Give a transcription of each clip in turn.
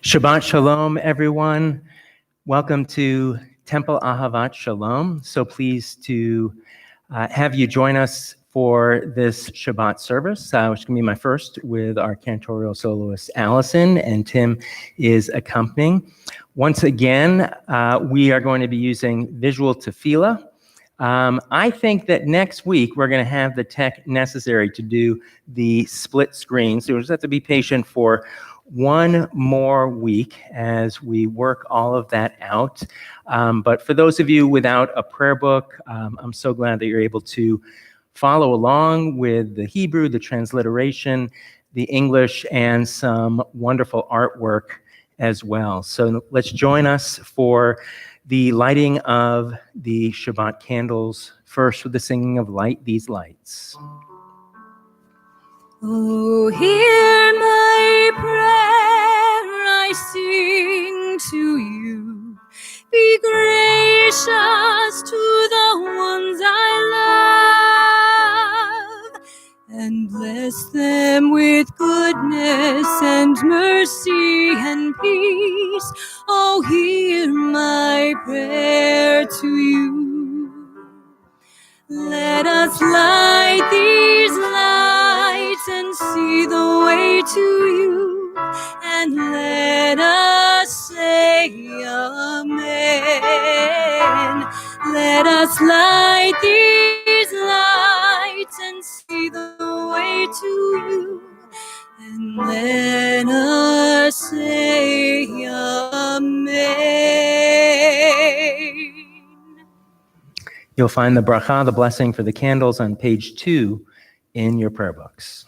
Shabbat Shalom, everyone. Welcome to Temple Ahavat Shalom. So pleased to have you join us for this Shabbat service, which is going to be my first with our cantorial soloist, Allison, and Tim is accompanying. Once again, we are going to be using visual tefillah. I think that next week we're going to have the tech necessary to do the split screen, so we'll just have to be patient for one more week as we work all of that out. But for those of you without a prayer book, I'm so glad that you're able to follow along with the Hebrew, the transliteration, the English, and some wonderful artwork as well. So let's join us for the lighting of the Shabbat candles, first with the singing of Light These Lights. Oh, hear my prayer, I sing to you. Be gracious to the ones I love, and bless them with goodness and mercy and peace. Oh, hear my prayer to you. Let us light these lights and see the way to you, and let us say Amen. Let us light these lights and see the way to you, and let us say Amen. You'll find the bracha, the blessing for the candles, on page 2 in your prayer books.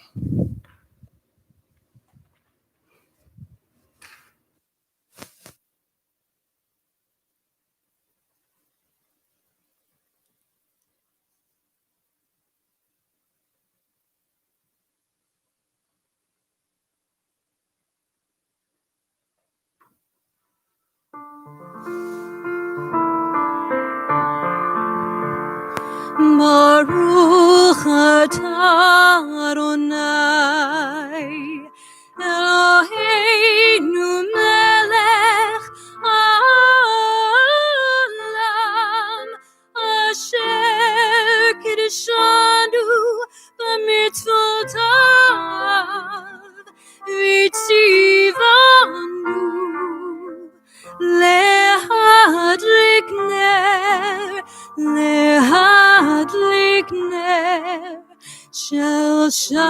Baruch atah Adonai Eloheinu melech haolam asher kiddeshanu b'mitzvotav v'tzivanu lehadlik ner shel Shabbat.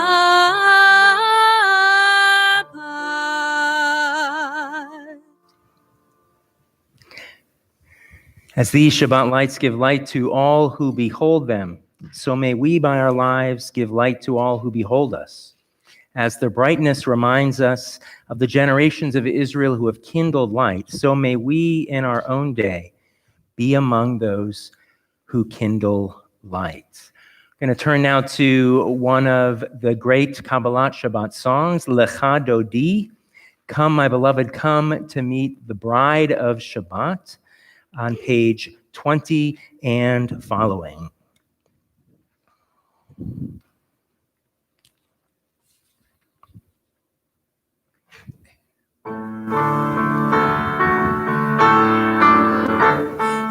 As these Shabbat lights give light to all who behold them, so may we by our lives give light to all who behold us. As their brightness reminds us of the generations of Israel who have kindled light, so may we in our own day be among those who kindle light. I'm going to turn now to one of the great Kabbalat Shabbat songs, Lecha Dodi, Come, My Beloved, Come to Meet the Bride of Shabbat, on page 20 and following.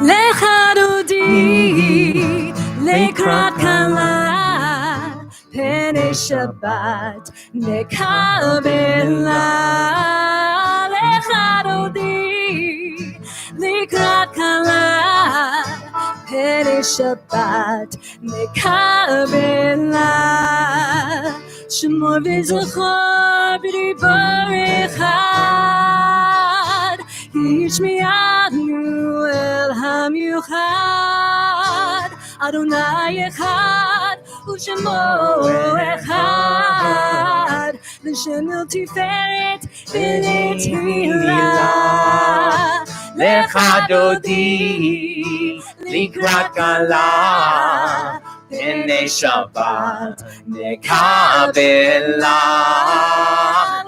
Lecha Dodi, Lekrat Kala, Pene Shabbat, Nekabela. Lecha Dodi, Lekrat Kala, Pene Shabbat, Nekabela. Shemor v'zochor b'dibor echad, Yishmi'anu el hamiuchad, Adonai echad, u'shemo echad, l'shem el tiferet v'lethilah. Lecha Dodi, Likrat Kala, Pene Shabbat, Nekabela.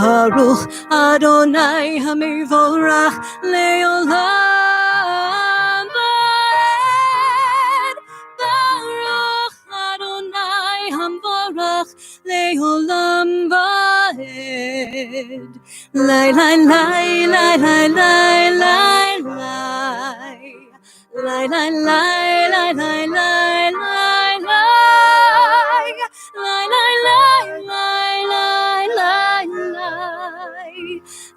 Baruch Adonai Hamivorach Leolam Vaed. Baruch Adonai Hamvorach Leolam Vaed. Lai lai lai lai lai lai lai lai. Lai lai lai lai lai lai lai lai. Lai lai lai lai lai lai lai.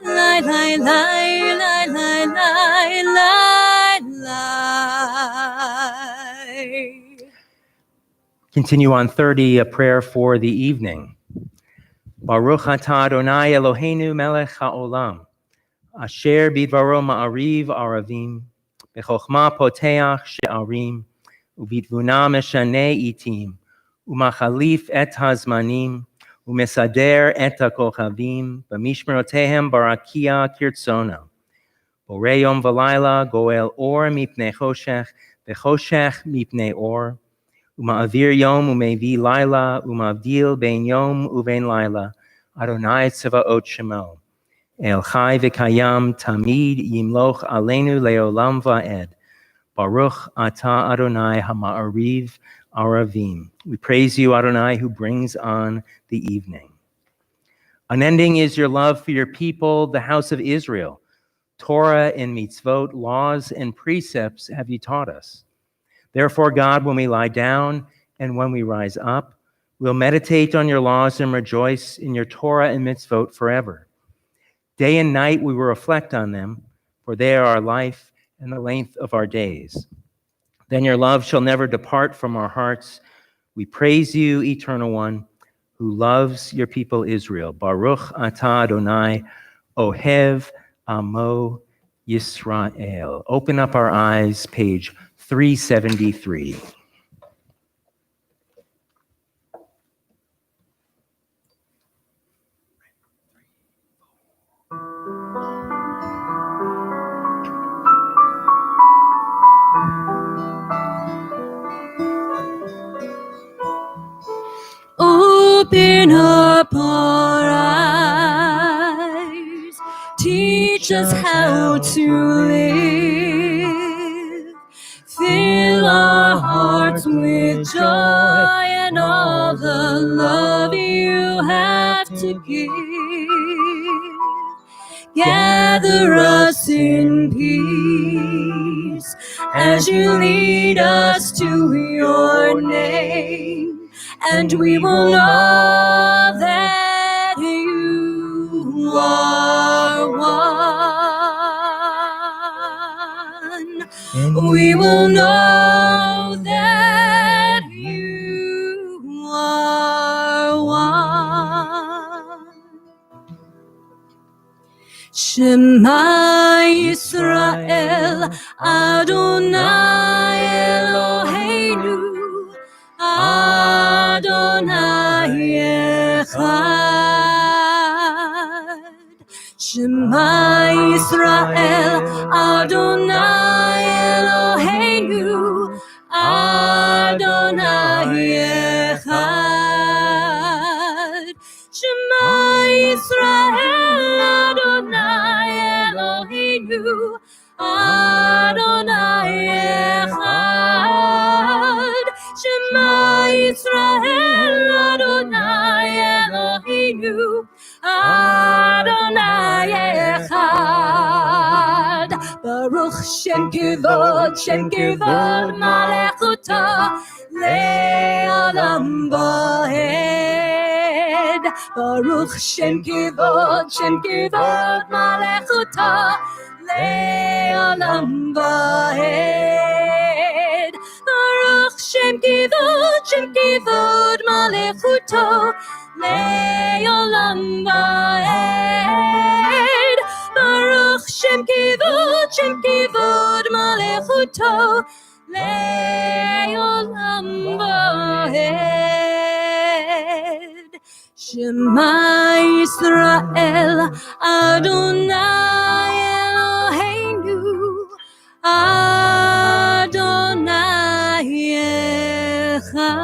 Lai lai lai lai lai lai lai lai. Continue on 30, a prayer for the evening. Baruch atah Adonai Eloheinu melech haolam, asher bidvaro ma'ariv aravim, bechokma poteach she'arim, ubitvuna meshane itim, umachalif et hazmanim, umesader et hakochavim, b'mishmerotehem barakia kirtzono. Borei yom v'layla goel or mipnei choshech, v'choshech mipnei or, Uma'avir yom umevi laila, umavdil bein yom uvein laila, Adonai tzavaot shemo. El chai v'kayam tamid yimloch aleinu leolam va'ed. Baruch atah Adonai hama'ariv aravim. We praise you, Adonai, who brings on the evening. Unending is your love for your people, the house of Israel. Torah and mitzvot, laws and precepts have you taught us. Therefore, God, when we lie down and when we rise up, we'll meditate on your laws and rejoice in your Torah and mitzvot forever. Day and night we will reflect on them, for they are our life and the length of our days. Then your love shall never depart from our hearts. We praise you, Eternal One, who loves your people Israel. Baruch atah Adonai, Ohev Amo Yisrael. Open up our eyes, page 373. Open up our eyes, teach us how to live, fill our hearts with joy and all the love you have to give. Gather us in peace as you lead us to your name. And we will know that you are one. We will know that you are one. Shema Yisrael, Adonai Eloheinu, Adonai Echad. Shema Yisrael, Adonai Eloheinu, Adonai Echad. Shema Yisrael, Adonai Eloheinu, Adonai Echad. Shema Yisrael, Adonai Eloheinu, Adonai Echad. Baruch Shem Kivod Malechuta Le'olam Vaed. Baruch Shem Kivod Malechuta Le'olam Vaed. Baruch Shem Kivod Malechuto Le'olam Vaed. Baruch Shem Kivod Malechuto Le'olam Vaed. Shema Yisrael, Adonai Eloheinu, Adonai Echad.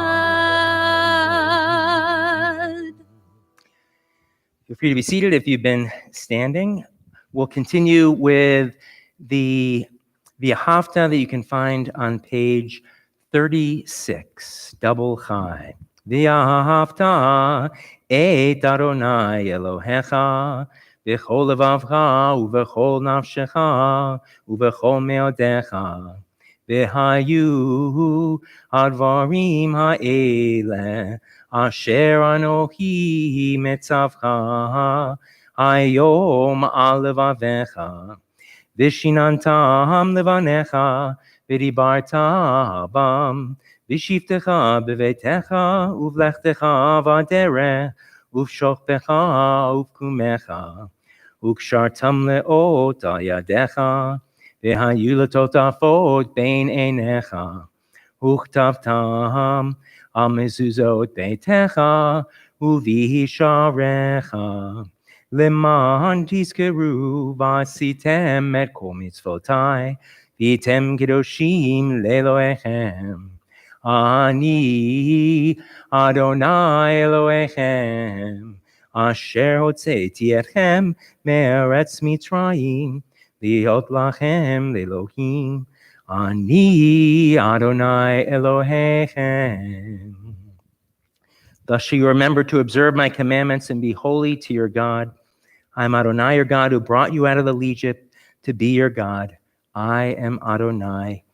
free to be seated if you've been standing. We'll continue with the Hafta that you can find on page 36, double chai. V'ahavta et Adonai Elohecha v'chol levavcha uv'chol nafshecha uv'chol meodecha v'hayu advarim ha'ele asher anohi metzavcha hayom al levavecha Vishinantam levanecha, v'dibarta bam, v'shiftecha b'veitecha, uvlechtecha v'aderech, uv'shokpecha uv'kumecha, ukshartam le'ot al yadecha, v'hayu letotafot bein einecha, uchtavtam al mezuzot beitecha, uv'hisharecha. Leman tizkeru v'asitem et kol mitzvotai v'yitem kedoshim le'Elohechem. Ani Adonai Elohechem asher hotzeiti etchem me'eretz Mitzrayim liot lachem le'Elohim. Ani Adonai Elohechem. Thus shall you remember to observe my commandments and be holy to your God. I am Adonai, your God, who brought you out of Egypt to be your God. I am Adonai,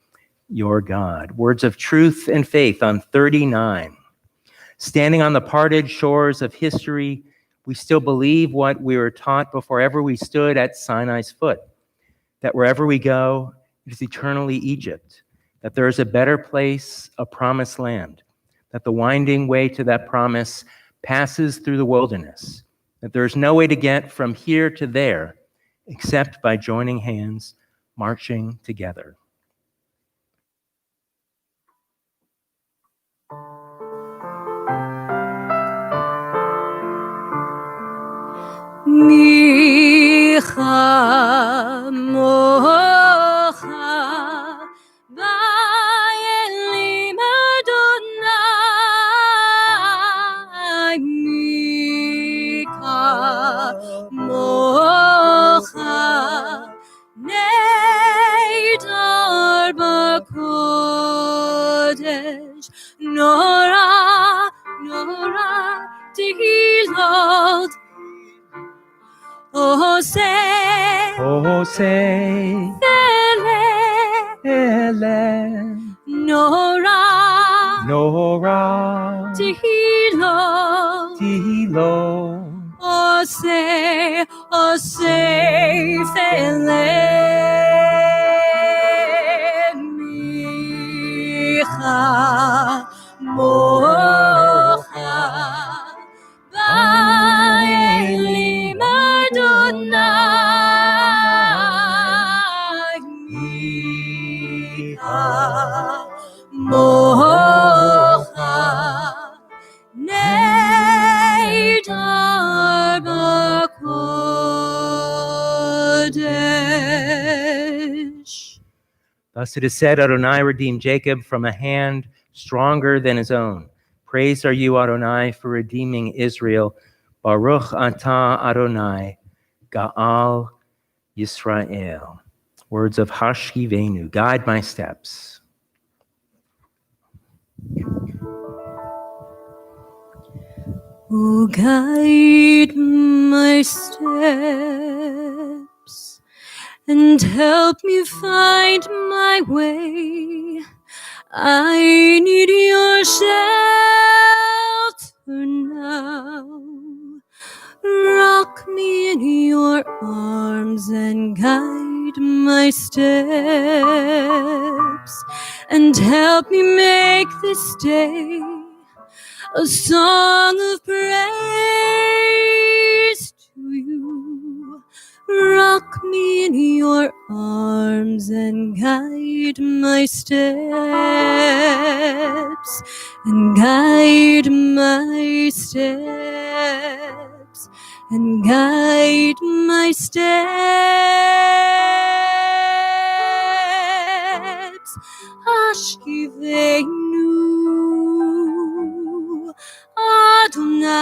your God. Words of truth and faith on 39. Standing on the parted shores of history, we still believe what we were taught before ever we stood at Sinai's foot, that wherever we go, it is eternally Egypt, that there is a better place, a promised land, that the winding way to that promise passes through the wilderness, that there is no way to get from here to there except by joining hands, marching together. Micha mocha va'elim Adonai Micha mocha neidar b'kodesh nora tehilot Hosei, Ele, Nora, Tehilo, Osei, Fele, Micha, Mocha, Va'elim Adonai, Micha, Mocha, Neidar b'kodesh. Thus it is said, Adonai redeemed Jacob from a hand stronger than his own. Praised are you, Adonai, for redeeming Israel. Baruch atah Adonai, Ga'al Yisrael. Words of Hashkivenu, guide my steps. Oh, guide my steps and help me find my way. I need your shelter now. Rock me in your arms and guide my steps and help me make this day a song of praise to you. Rock me in your arms and guide my steps, and guide my steps, and guide my steps. Ashkivenu Adonai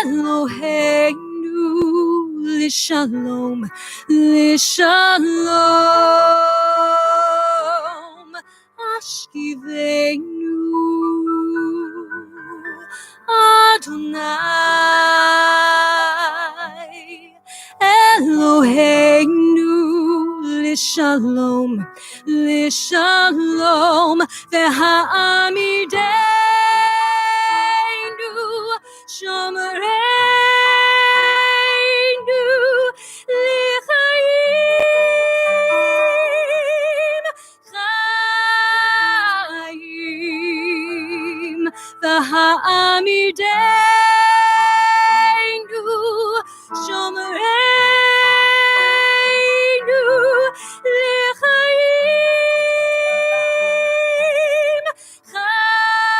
Eloheinu l'shalom, l'shalom. Ashkiveinu Adonai, Eloheinu l'shalom, l'shalom. Ve'ha'amideinu shomereinu l'chaim, chaim. Ve'ha'amideinu shomereinu l'chaim, chaim.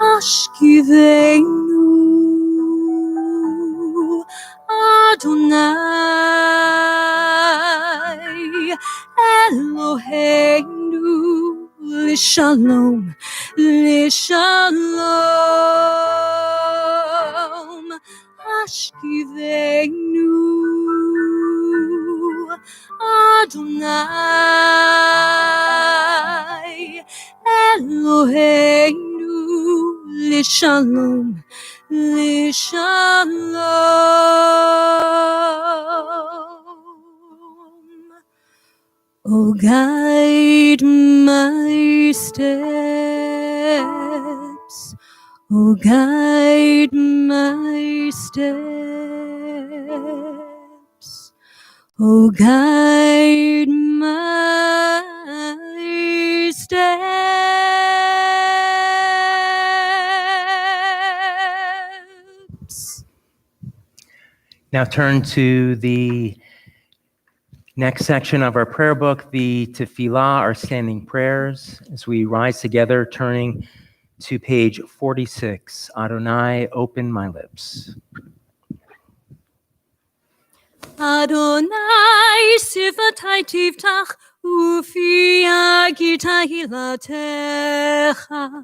Ashkiveinu Adonai, Eloheinu l'shalom, l'shalom. Ashkiveinu Adonai, Eloheinu l'shalom, l'shalom. Oh, guide my steps. Oh, guide my steps. Oh, guide my steps. Now turn to the next section of our prayer book, the Tefillah, our standing prayers, as we rise together, turning to page 46. Adonai, open my lips. Adonai sifatai tiftach ufi agita hilatecha.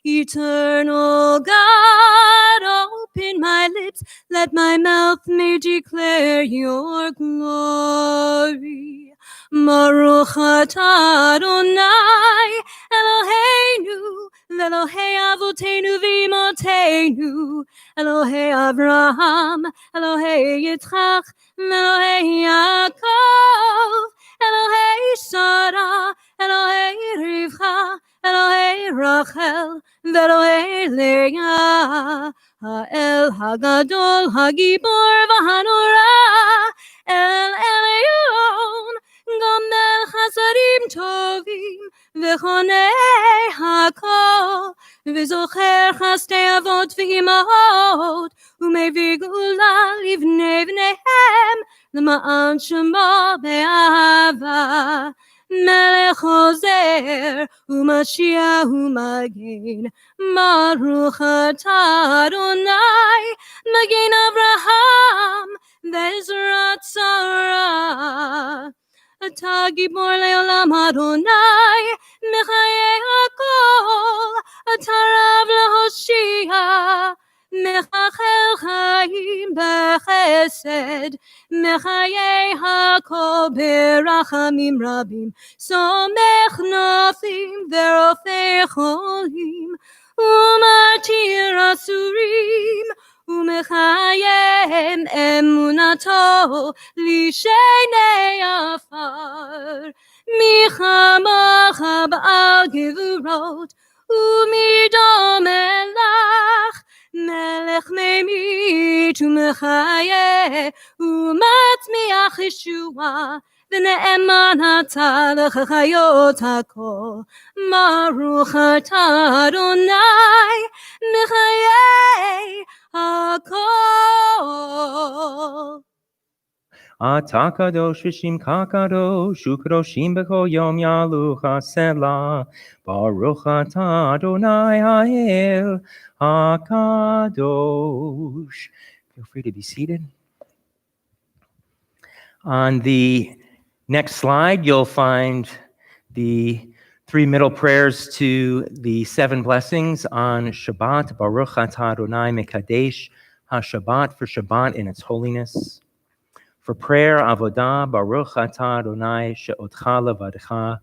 Eternal God, open my lips, let my mouth may declare your glory. Baruch atah Adonai Eloheinu, Elohei Avotenu v'Imotenu, Elohei Avraham, Elohei Yitzchak, Elohei Yaakov, Elohei Sarah, Elohei Rivka, Elohei Rachel, Elohei Leah, Ha'el Hagadol, Hagibor v'Hanora, El Elyon, Gomel Chasadim Tovim, V'chonei Hakol, V'zocher Chastei Avot v'Imahot, U'mevii Gula livnei v'neihem, L'ma'an Shemo be'ahava, Melech Ozer, U'Mashiach U'Magen, Baruch atah Adonai, Magen Avraham, Ve'ezrat Sarah. Atah Gibor le'olam Adonai, Mechayei hakol, Atah Rav le'hoshia, Mechachel chaim b'chesed, Mechayei hakol berachamim rabim, Somech nafim ve'rofei cholim, U'matir asurim, U'mechayem emunato l'shenei afar. Michamacha ba'al gevurot u'midom melach, melech memit u'mechaye u'matmiach Yeshua, v'ne'eman atah l'chayot hakol. Baruch atah Adonai mechayei hakol. Atah kadosh v'shimcha kadosh, u'kadoshim b'kol yom yalucha selah. Baruch atah Adonai ha'el hakadosh. Feel free to be seated. On the next slide, you'll find the 3 middle prayers to the 7 blessings on Shabbat. Baruch atah Adonai mekadesh ha-Shabbat, for Shabbat in its holiness. For prayer, avodah, Baruch atah Adonai she'otcha levadcha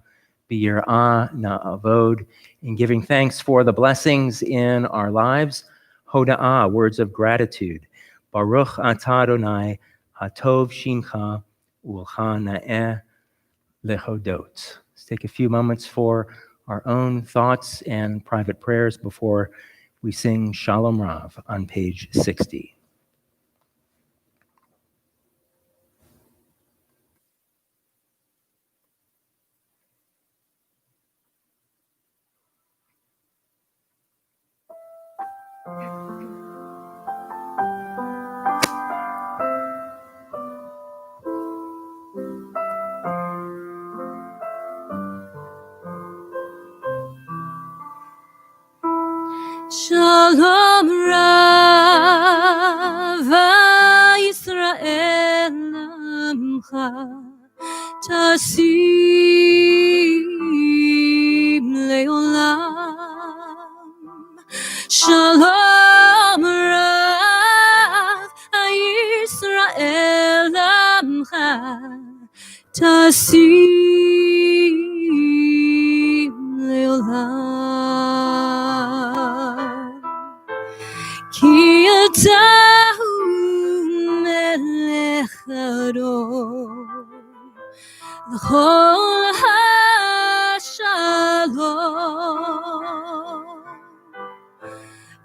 b'yirah na'avod. In giving thanks for the blessings in our lives, hoda'ah, words of gratitude. Baruch atah Adonai hatov shimcha u'lcha na'eh lehodot. Let's take a few moments for our own thoughts and private prayers before we sing Shalom Rav on page 60. Shalom Rav Yisrael Amcha Tasim Leolam. Shalom Rav Yisrael Amcha Tasim Leolam. Ki atahu melech adon l'chol hashalom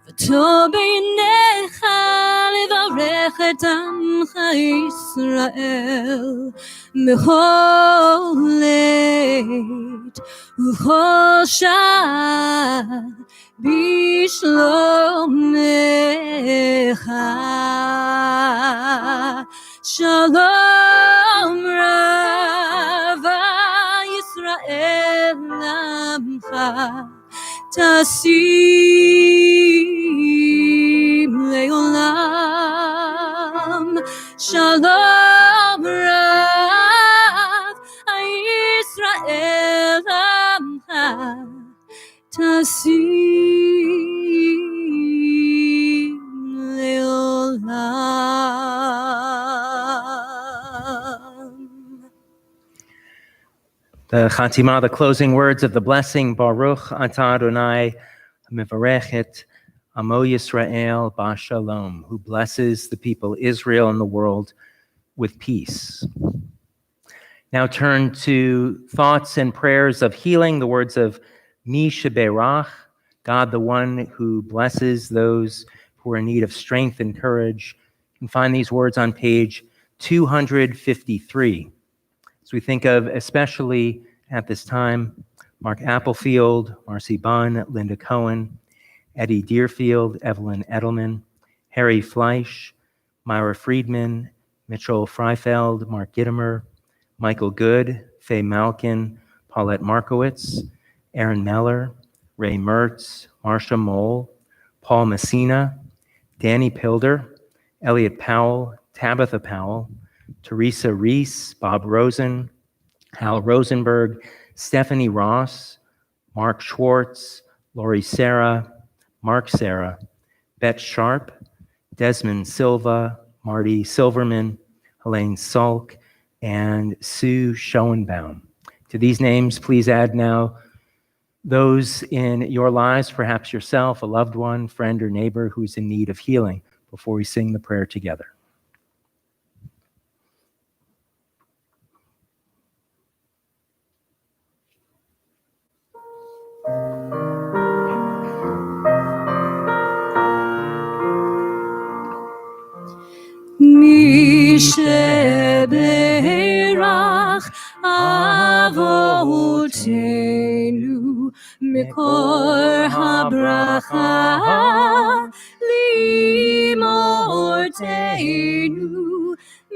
v'to beinecha levarech et amcha Yisrael b'chol leit u'chol shah Bishlomecha. Shalom Rav Yisrael Amcha Tasim Leolam. Shalom Rav Yisrael Amcha Tasim Leolam. The Chatimah, the closing words of the blessing, Baruch atah Adonai mevarechet amo Yisrael b'shalom, who blesses the people Israel and the world with peace. Now turn to thoughts and prayers of healing, the words of Mi Sheberach, God, the one who blesses those who are in need of strength and courage. You can find these words on page 253. As we think of, especially at this time, Mark Applefield, Marcy Bunn, Linda Cohen, Eddie Deerfield, Evelyn Edelman, Harry Fleisch, Myra Friedman, Mitchell Freifeld, Mark Gittimer, Michael Good, Faye Malkin, Paulette Markowitz, Aaron Meller, Ray Mertz, Marcia Mole, Paul Messina, Danny Pilder, Elliot Powell, Tabitha Powell, Teresa Reese, Bob Rosen, Hal Rosenberg, Stephanie Ross, Mark Schwartz, Lori Sarah, Mark Sarah, Bet Sharp, Desmond Silva, Marty Silverman, Helene Salk, and Sue Schoenbaum. To these names, please add now those in your lives, perhaps yourself, a loved one, friend, or neighbor who's in need of healing, before we sing the prayer together. Mi sheberach avotenu mikor habracha limortenu.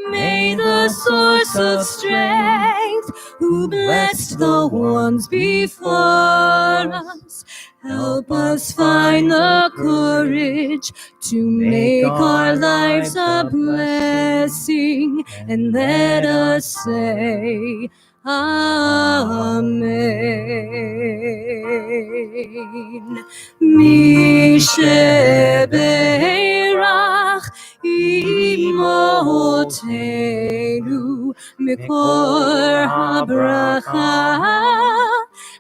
May the source of strength, who blessed the ones before us, help us find the courage to make our lives a blessing, and let us say, Amen. Mi sheberach imotenu mikor habracha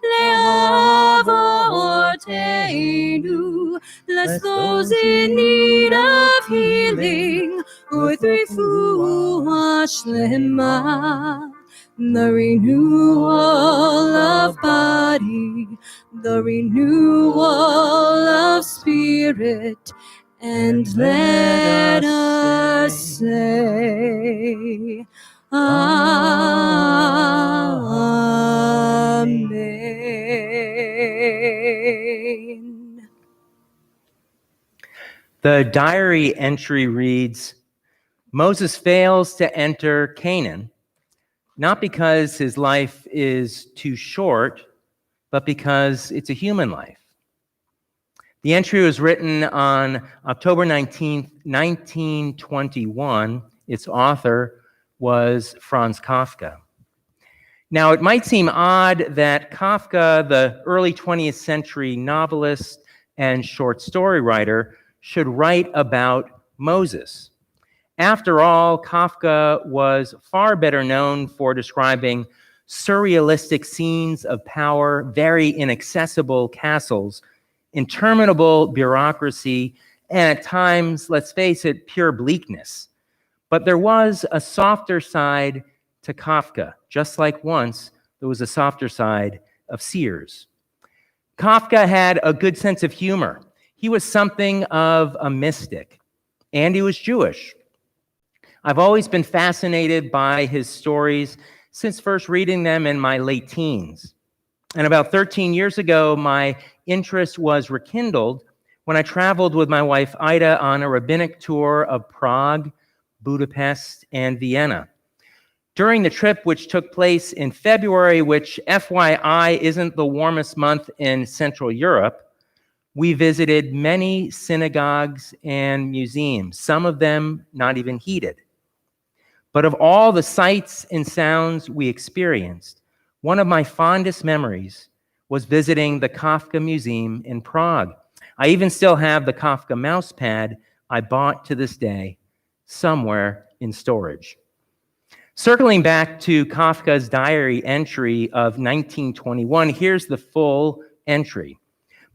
leavotenu. Bless those in need of healing with refuah shlema. The renewal of body, the renewal of spirit, and let us say, Amen. The diary entry reads, Moses fails to enter Canaan, not because his life is too short, but because it's a human life. The entry was written on October 19th, 1921. Its author was Franz Kafka. Now, it might seem odd that Kafka, the early 20th century novelist and short story writer, should write about Moses. After all, Kafka was far better known for describing surrealistic scenes of power, very inaccessible castles, interminable bureaucracy, and at times, let's face it, pure bleakness. But there was a softer side to Kafka, just like once there was a softer side of Sears. Kafka had a good sense of humor. He was something of a mystic, and he was Jewish. I've always been fascinated by his stories since first reading them in my late teens. And about 13 years ago, my interest was rekindled when I traveled with my wife, Ida, on a rabbinic tour of Prague, Budapest, and Vienna. During the trip, which took place in February, which FYI isn't the warmest month in Central Europe, we visited many synagogues and museums, some of them not even heated. But of all the sights and sounds we experienced, one of my fondest memories was visiting the Kafka Museum in Prague. I even still have the Kafka mouse pad I bought to this day somewhere in storage. Circling back to Kafka's diary entry of 1921, here's the full entry.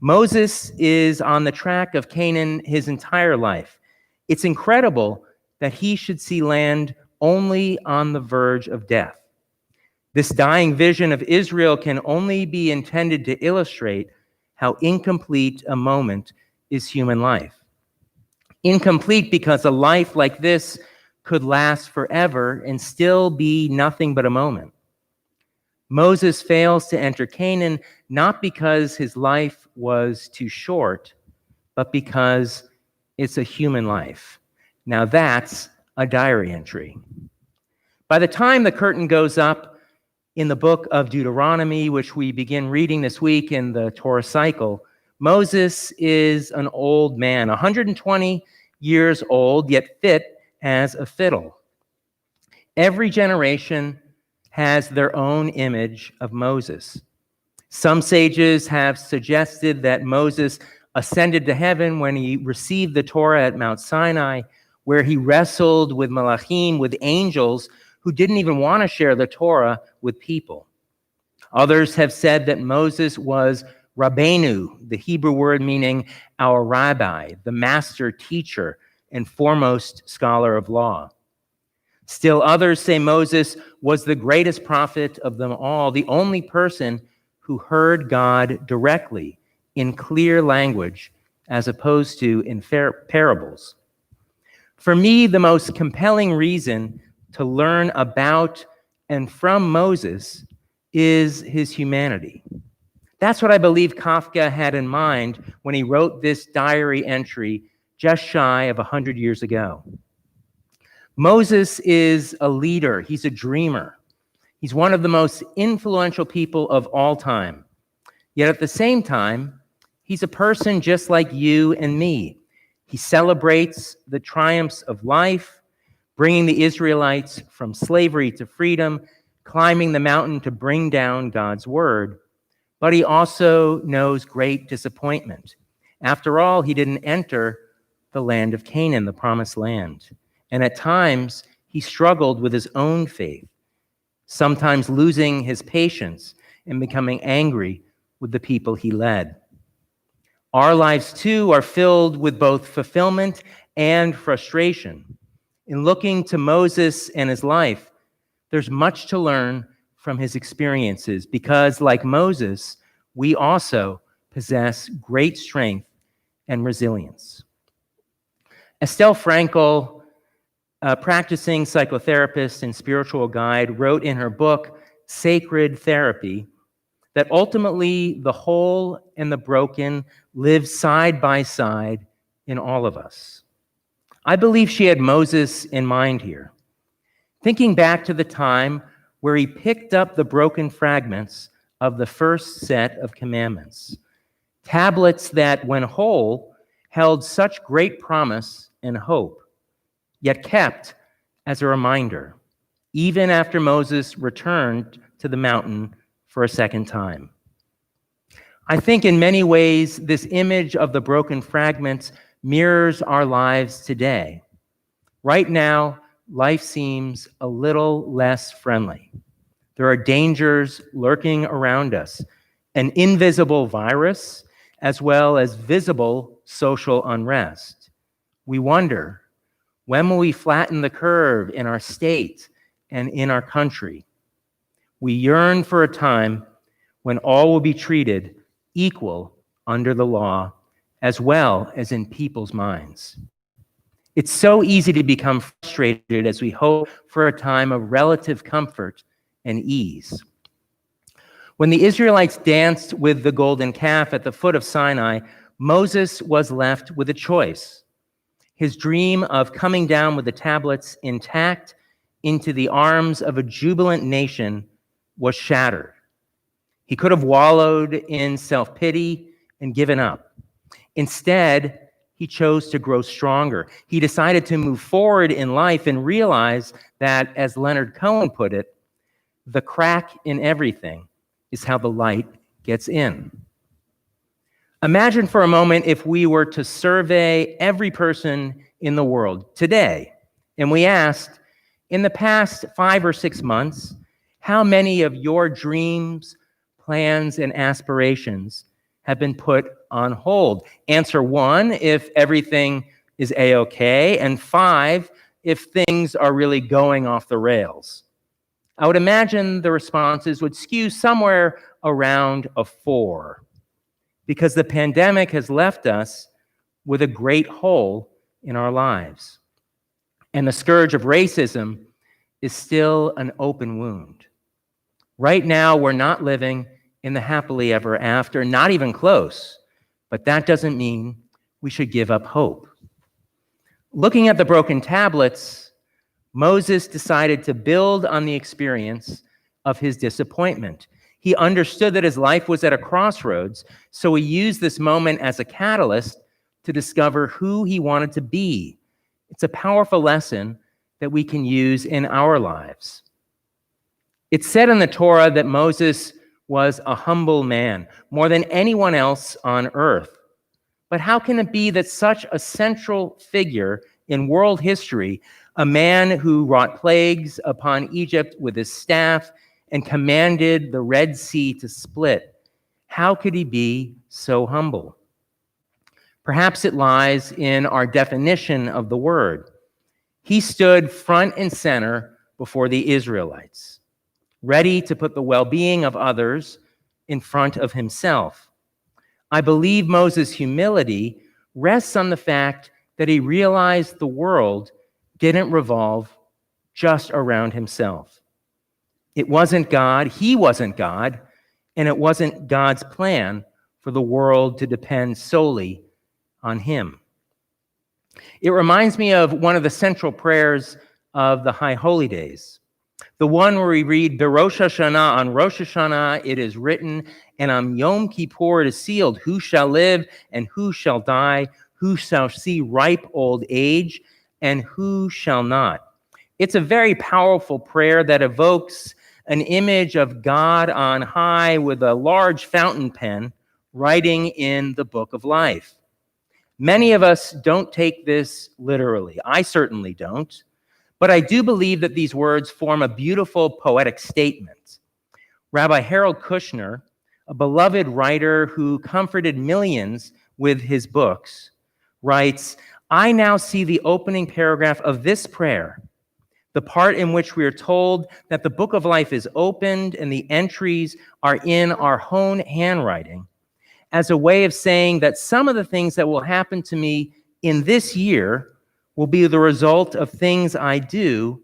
Moses is on the track of Canaan his entire life. It's incredible that he should see land only on the verge of death. This dying vision of Israel can only be intended to illustrate how incomplete a moment is human life. Incomplete because a life like this could last forever and still be nothing but a moment. Moses fails to enter Canaan not because his life was too short, but because it's a human life. Now that's a diary entry. By the time the curtain goes up in the book of Deuteronomy, which we begin reading this week in the Torah cycle, Moses is an old man, 120 years old, yet fit as a fiddle. Every generation has their own image of Moses. Some sages have suggested that Moses ascended to heaven when he received the Torah at Mount Sinai, where he wrestled with malachim, with angels who didn't even want to share the Torah with people. Others have said that Moses was Rabbeinu, the Hebrew word meaning our rabbi, the master teacher and foremost scholar of law. Still others say Moses was the greatest prophet of them all, the only person who heard God directly in clear language as opposed to in parables. For me, the most compelling reason to learn about and from Moses is his humanity. That's what I believe Kafka had in mind when he wrote this diary entry just shy of 100 years ago. Moses is a leader. He's a dreamer. He's one of the most influential people of all time. Yet at the same time, he's a person just like you and me. He celebrates the triumphs of life, bringing the Israelites from slavery to freedom, climbing the mountain to bring down God's word, but he also knows great disappointment. After all, he didn't enter the land of Canaan, the promised land. And at times, he struggled with his own faith, sometimes losing his patience and becoming angry with the people he led. Our lives, too, are filled with both fulfillment and frustration. In looking to Moses and his life, there's much to learn from his experiences because, like Moses, we also possess great strength and resilience. Estelle Frankel, a practicing psychotherapist and spiritual guide, wrote in her book, Sacred Therapy, that ultimately the whole and the broken live side by side in all of us. I believe she had Moses in mind here, thinking back to the time where he picked up the broken fragments of the first set of commandments, tablets that, when whole, held such great promise and hope, yet kept as a reminder, even after Moses returned to the mountain for a second time. I think in many ways, this image of the broken fragments mirrors our lives today. Right now, life seems a little less friendly. There are dangers lurking around us, an invisible virus, as well as visible social unrest. We wonder, when will we flatten the curve in our state and in our country? We yearn for a time when all will be treated equal under the law, as well as in people's minds. It's so easy to become frustrated as we hope for a time of relative comfort and ease. When the Israelites danced with the golden calf at the foot of Sinai, Moses was left with a choice. His dream of coming down with the tablets intact into the arms of a jubilant nation was shattered. He could have wallowed in self-pity and given up. Instead, he chose to grow stronger. He decided to move forward in life and realize that, as Leonard Cohen put it, the crack in everything is how the light gets in. Imagine for a moment if we were to survey every person in the world today, and we asked, in the past 5 or 6 months, how many of your dreams, plans, and aspirations have been put on hold? Answer 1 if everything is A-okay, and 5 if things are really going off the rails. I would imagine the responses would skew somewhere around a 4, because the pandemic has left us with a great hole in our lives. And the scourge of racism is still an open wound. Right now, we're not living in the happily ever after, not even close, but that doesn't mean we should give up hope. Looking at the broken tablets, Moses decided to build on the experience of his disappointment. He understood that his life was at a crossroads, so he used this moment as a catalyst to discover who he wanted to be. It's a powerful lesson that we can use in our lives. It's said in the Torah that Moses was a humble man, more than anyone else on earth. But how can it be that such a central figure in world history, a man who wrought plagues upon Egypt with his staff and commanded the Red Sea to split, how could he be so humble? Perhaps it lies in our definition of the word. He stood front and center before the Israelites, ready to put the well-being of others in front of himself. I believe Moses' humility rests on the fact that he realized the world didn't revolve just around himself. It wasn't God, he wasn't God, and it wasn't God's plan for the world to depend solely on him. It reminds me of one of the central prayers of the High Holy Days, the one where we read, B'Rosh Hashanah, on Rosh Hashanah it is written, and on Yom Kippur it is sealed, who shall live and who shall die, who shall see ripe old age, and who shall not. It's a very powerful prayer that evokes an image of God on high with a large fountain pen writing in the book of life. Many of us don't take this literally. I certainly don't. But I do believe that these words form a beautiful poetic statement. Rabbi Harold Kushner, a beloved writer who comforted millions with his books, writes, "I now see the opening paragraph of this prayer, the part in which we are told that the book of life is opened and the entries are in our own handwriting, as a way of saying that some of the things that will happen to me in this year will be the result of things I do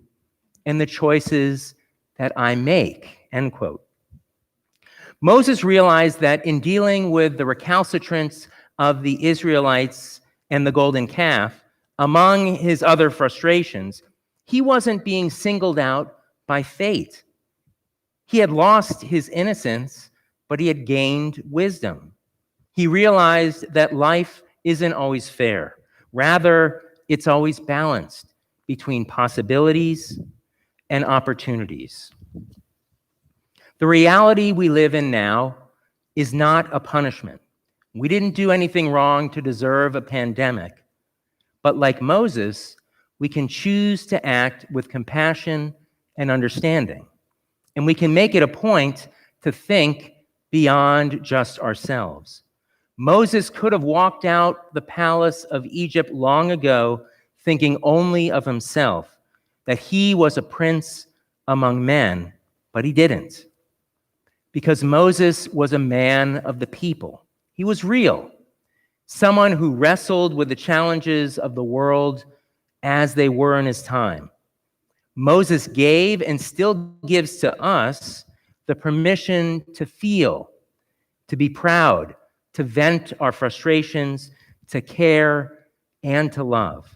and the choices that I make," end quote. Moses realized that in dealing with the recalcitrance of the Israelites and the golden calf, among his other frustrations, he wasn't being singled out by fate. He had lost his innocence, but he had gained wisdom. He realized that life isn't always fair. Rather, it's always balanced between possibilities and opportunities. The reality we live in now is not a punishment. We didn't do anything wrong to deserve a pandemic. But like Moses, we can choose to act with compassion and understanding. And we can make it a point to think beyond just ourselves. Moses could have walked out the palace of Egypt long ago thinking only of himself, that he was a prince among men, but he didn't. Because Moses was a man of the people. He was real, someone who wrestled with the challenges of the world as they were in his time. Moses gave and still gives to us the permission to feel, to be proud, to vent our frustrations, to care, and to love.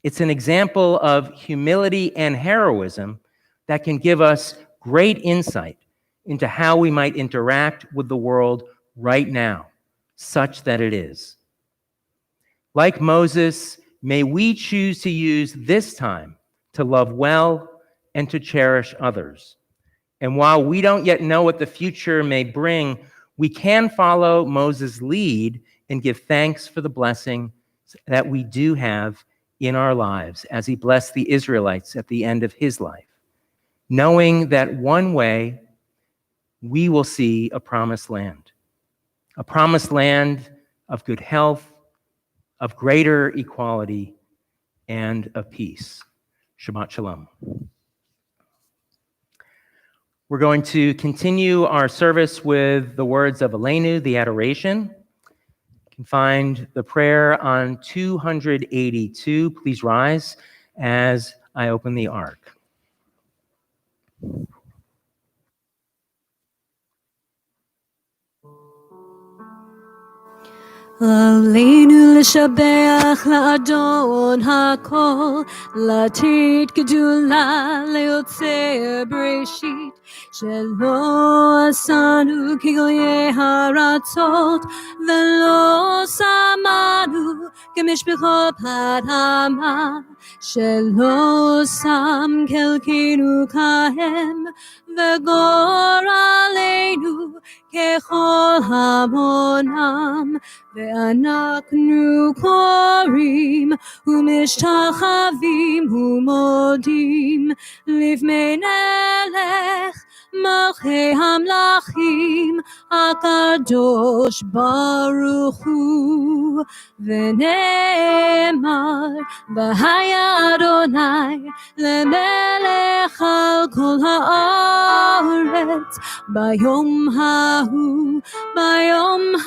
It's an example of humility and heroism that can give us great insight into how we might interact with the world right now, such that it is. Like Moses, may we choose to use this time to love well and to cherish others. And while we don't yet know what the future may bring, we can follow Moses' lead and give thanks for the blessing that we do have in our lives as he blessed the Israelites at the end of his life, knowing that one way we will see a promised land of good health, of greater equality, and of peace. Shabbat Shalom. We're going to continue our service with the words of Aleinu, the adoration. You can find the prayer on 282. Please rise as I open the ark. Aleinu לשבח לאדון הכל, לתת גדולה ליוצר בראשית, שלא עשנו כגויי הארצות, ולא שמנו כמשפחות האדמה, שלא שם חלקנו כהם, וגורלנו ככל המונם, ואנחנו קוראים ומשתחווים ומודים לפני מלך מלכי המלכים הקדוש ברוך הוא, ונאמר והיה אדוני למלך על כל הארץ ביום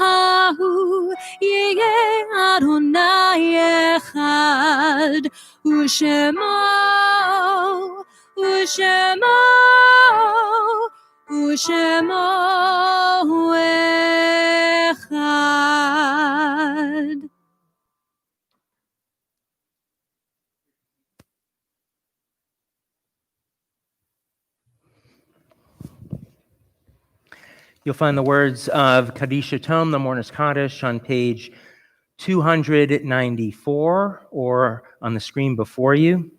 ההוא יהיה אדוני אחד ושמו אחד. You'll find the words of Kaddish, the Mourner's Kaddish, on page 294 or on the screen before you.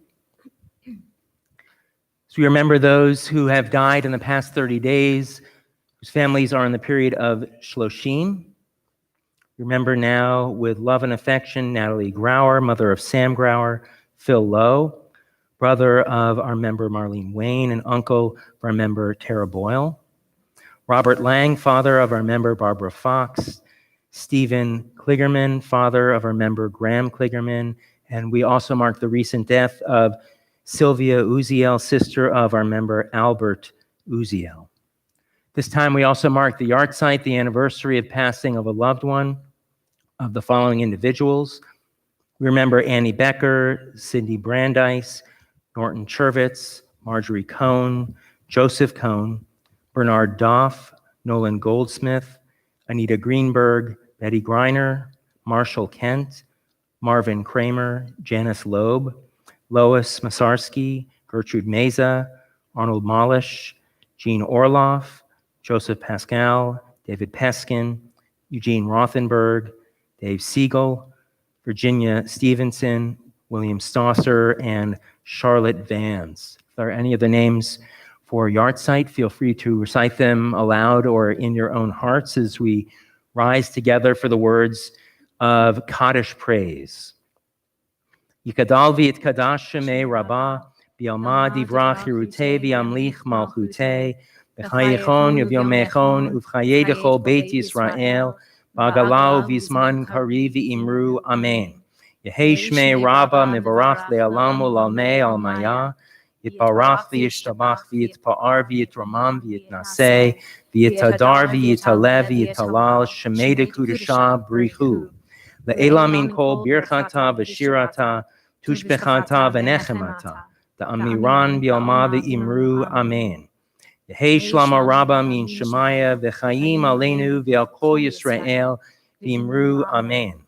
This So we remember those who have died in the past 30 days, whose families are in the period of Shloshim. Remember now with love and affection, Natalie Grauer, mother of Sam Grauer, Phil Lowe, brother of our member Marlene Wayne, and uncle of our member Tara Boyle. Robert Lang, father of our member Barbara Fox. Stephen Kligerman, father of our member Graham Kligerman. And we also mark the recent death of Sylvia Uziel, sister of our member Albert Uziel. This time we also mark the yahrzeit, the anniversary of passing of a loved one of the following individuals. We remember Annie Becker, Cindy Brandeis, Norton Chervitz, Marjorie Cohn, Joseph Cohn, Bernard Doff, Nolan Goldsmith, Anita Greenberg, Betty Greiner, Marshall Kent, Marvin Kramer, Janice Loeb, Lois Masarski, Gertrude Meza, Arnold Molish, Jean Orloff, Joseph Pascal, David Peskin, Eugene Rothenberg, Dave Siegel, Virginia Stevenson, William Stosser, and Charlotte Vans. If there are any of the names for yahrzeit, feel free to recite them aloud or in your own hearts as we rise together for the words of Kaddish praise. Yikadal v'yitkadash shemei rabbah, b'yalma divrach hirutei v'yamlich malchutei, b'chayichon yev'yomechon uv'chayei dechol beit Yisrael, b'agalau v'zman kari v'imru amen. Yehei shmei rabbah mivarach le'alam u'lalmei al-maya, yitbarach v'yishtabach v'yitpa'ar v'yitramam v'yitnaseh, v'yitadar v'yitalev v'yitalal shemei dekudashah brichu. Le'ela min kol birchata v'shirata, tushbechata v'nechemata, da'amiran b'yalma v'imru amen. Yehei shlama rabba min shemaya v'chayim aleinu v'al kol Yisrael v'imru amen.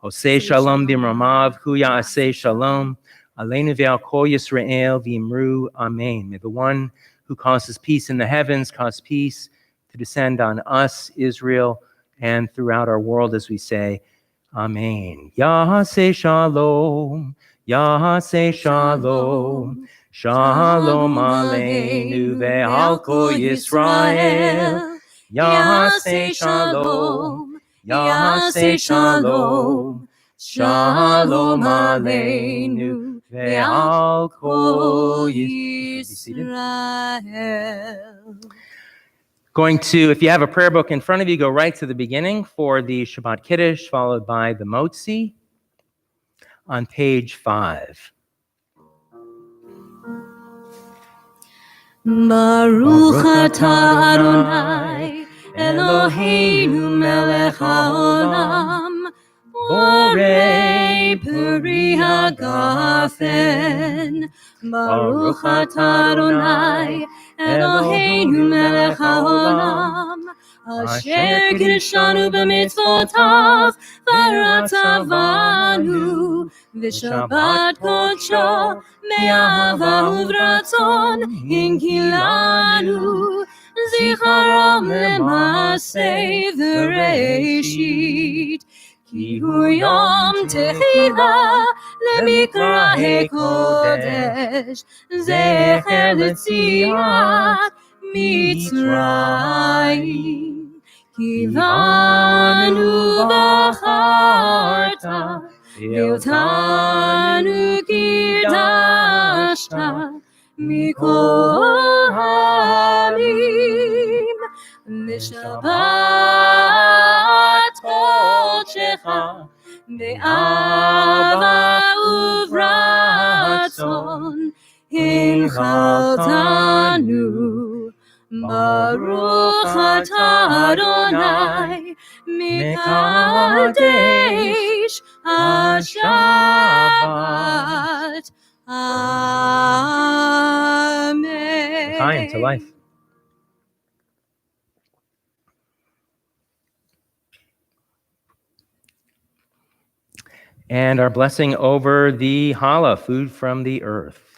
Hosei shalom b'mramav hu ya'aseh shalom, Aleinu v'al kol Yisrael v'imru amen. May the one who causes peace in the heavens cause peace to descend on us, Israel, and throughout our world as we say, Amen. Yahaseh shalom, Yahaseh shalom, shalom aleinu ve'al kol Yisrael. Yahaseh shalom, Yahaseh shalom, shalom aleinu ve'al kol Yisrael. If you have a prayer book in front of you, go right to the beginning for the Shabbat Kiddush, followed by the Mozi on page 5. Baruch atah Adonai, Eloheinu melech haolam, borei peri hagafen. Baruch atah Adonai, Eloheinu melech haolam, asher kiddushanu b'mitzvotav, v'ratzavanu, v'shabbat kodsho, me'ahava uvratzon, inkilanu, zicharom lemaseh v'reishit, ki hu yom techila lemikra hekodesh, zecher letziat Mitzrayim. Kivanu v'acharta, ve'otanu kirdashta, mikol ha'amim, v'shabbat kodshecha, be'ava uvratzon, hinchaltanu. Baruch atah Adonai, mekadesh ha-Shabbat. Amen. Time to life. And our blessing over the challah, food from the earth.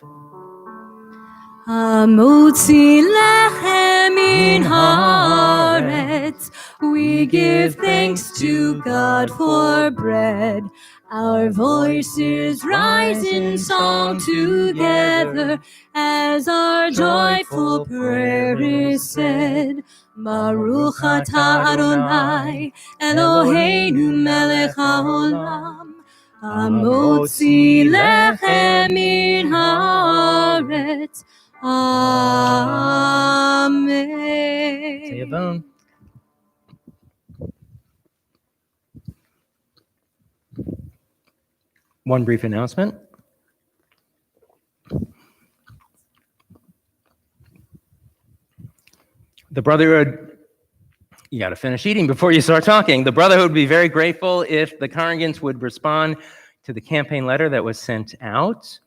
Hamotzi lechem min haaretz, We give thanks to God for bread. Our voices rise in song together as our joyful prayer is said. Baruch atah Adonai, Eloheinu melech haolam, hamotzi lechem min haaretz. Amen. Say a bone. One brief announcement. The Brotherhood, you got to finish eating before you start talking. The Brotherhood would be very grateful if the congregants would respond to the campaign letter that was sent out.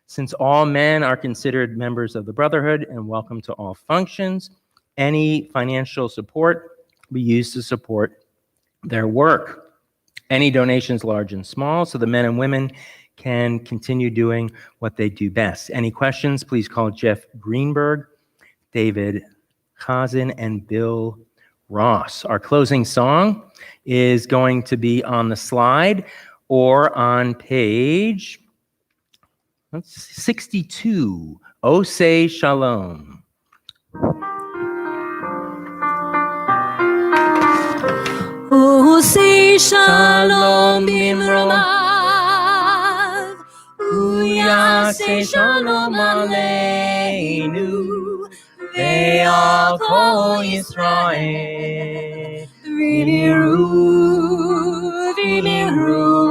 Since all men are considered members of the Brotherhood and welcome to all functions, any financial support will be used to support their work. Any donations, large and small, so the men and women can continue doing what they do best. Any questions, please call Jeff Greenberg, David Chazin, and Bill Ross. Our closing song is going to be on the slide or on page 62, O Say Shalom. O say shalom bimromav, Uyaseh shalom aleinu, ve'al kol Yisrael. V'miru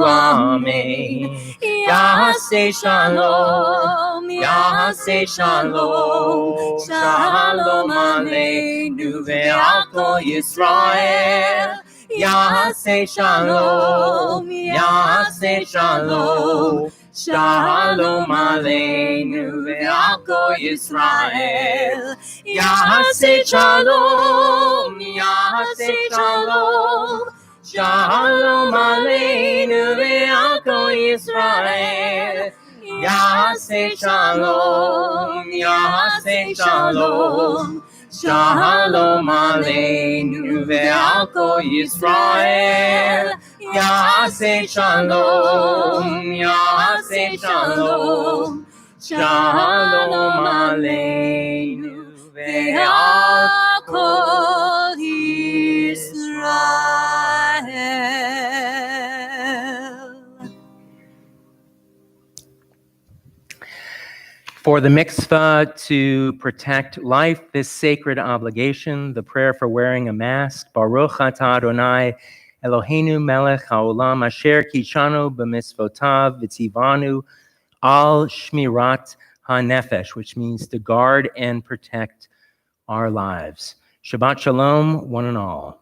amen. Yaseh shalom, Yaseh shalom, shalom aleinu, ve'al kol Yisrael. Yaseh shalom, Yaseh shalom, shalom aleinu ve'al kol Yisrael. Yaseh shalom, Yaseh shalom, shalom aleinu ve'al kol Yisrael. Yaseh shalom, Yaseh shalom, shalom aleinu ve'al kol Yisrael. Yaseh shalom, Yaseh shalom, shalom aleinu ve'al kol Yisrael. For the mitzvah to protect life, this sacred obligation, the prayer for wearing a mask, Baruch atah Adonai, Eloheinu melech haolam, asher kishanu b'mitzvotav v'tzivanu al shmirat hanefesh, which means to guard and protect our lives. Shabbat shalom, one and all.